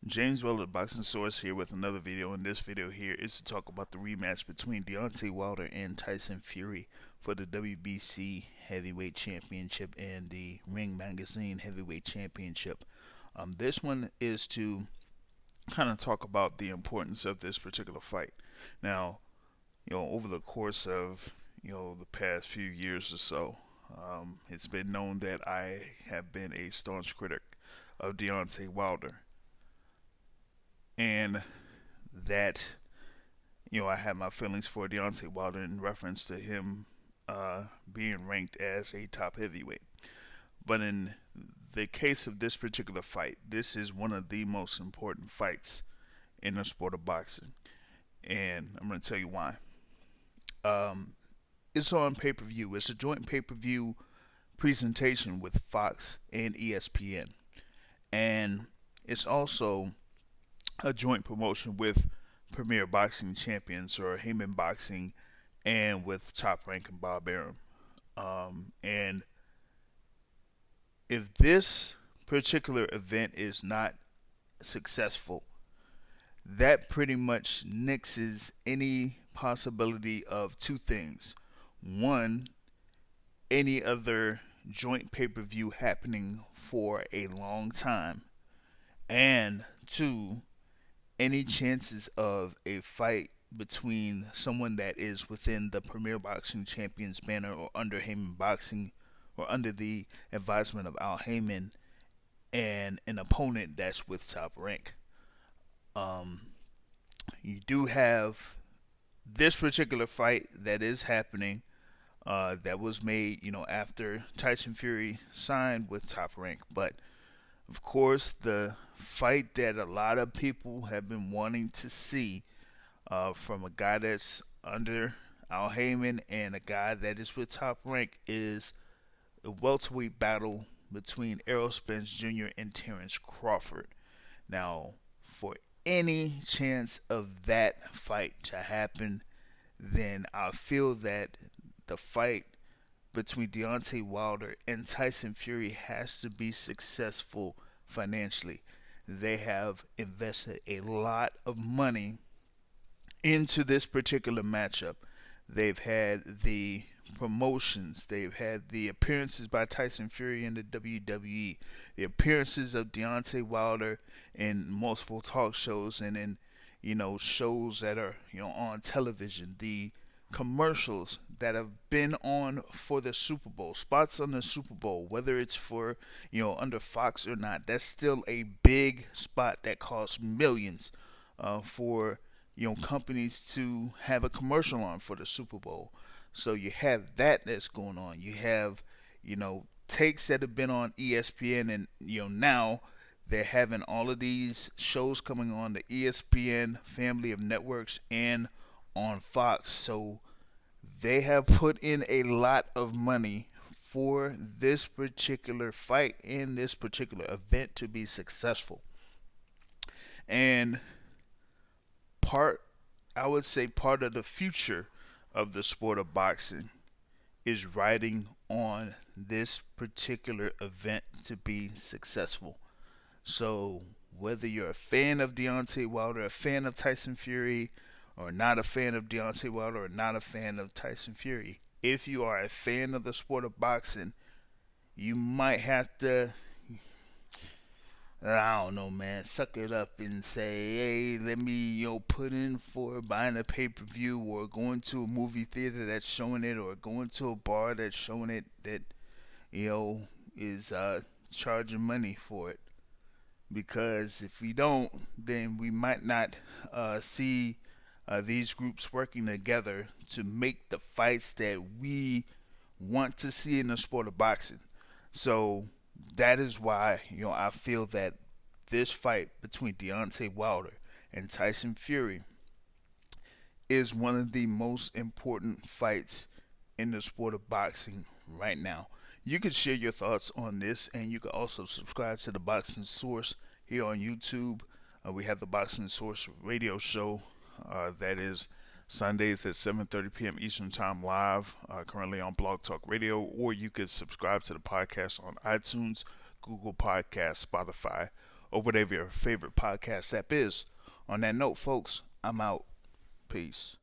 James Weller, Boxing Source here with another video. In this video here is to talk about the rematch between Deontay Wilder and Tyson Fury for the WBC Heavyweight Championship and the Ring Magazine Heavyweight Championship. This one is to kind of talk about the importance of this particular fight. Now, over the course of the past few years or so, it's been known that I have been a staunch critic of Deontay Wilder, and that I had my feelings for Deontay Wilder in reference to him being ranked as a top heavyweight. But in the case of this particular fight, this is one of the most important fights in the sport of boxing, and I'm going to tell you why. Um, it's on pay per view. It's a joint pay per view presentation with Fox and ESPN, and it's also a joint promotion with Premier Boxing Champions or Heyman Boxing and with Top Rank and Bob Arum. And if this particular event is not successful, that pretty much nixes any possibility of two things. One, any other joint pay per view happening for a long time. And two, any chances of a fight between someone that is within the Premier Boxing Champions banner or under Heyman Boxing or under the advisement of Al Heyman and an opponent that's with Top Rank. Um, you do have this particular fight that is happening that was made, after Tyson Fury signed with Top Rank. But of course, the fight that a lot of people have been wanting to see from a guy that's under Al Heyman and a guy that is with Top Rank is a welterweight battle between Errol Spence Jr. and Terrence Crawford. Now, for any chance of that fight to happen, then I feel that the fight between Deontay Wilder and Tyson Fury has to be successful financially. They have invested a lot of money into this particular matchup. They've had the promotions, they've had the appearances by Tyson Fury in the WWE, the appearances of Deontay Wilder in multiple talk shows and in shows that are on television, the commercials that have been on for the Super Bowl, spots on the Super Bowl, whether it's for under Fox or not, that's still a big spot that costs millions for companies to have a commercial on for the Super Bowl. So you have that that's going on. You have takes that have been on ESPN, and now they're having all of these shows coming on the ESPN family of networks and on Fox. So they have put in a lot of money for this particular fight and this particular event to be successful. And part, I would say, part of the future of the sport of boxing is riding on this particular event to be successful. So whether you're a fan of Deontay Wilder, a fan of Tyson Fury, or not a fan of Deontay Wilder, or not a fan of Tyson Fury, if you are a fan of the sport of boxing, you might have to, I don't know, man, suck it up and say, hey, let me, put in for buying a pay per view or going to a movie theater that's showing it or going to a bar that's showing it that, is charging money for it. Because if we don't, then we might not see these groups working together to make the fights that we want to see in the sport of boxing. So that is why I feel that this fight between Deontay Wilder and Tyson Fury is one of the most important fights in the sport of boxing right now. You can share your thoughts on this, and you can also subscribe to the Boxing Source here on YouTube. We have the Boxing Source radio show that is Sundays at 7:30 p.m. Eastern Time live, currently on Blog Talk Radio, or you could subscribe to the podcast on iTunes, Google Podcasts, Spotify, or whatever your favorite podcast app is. On that note, folks, I'm out. Peace.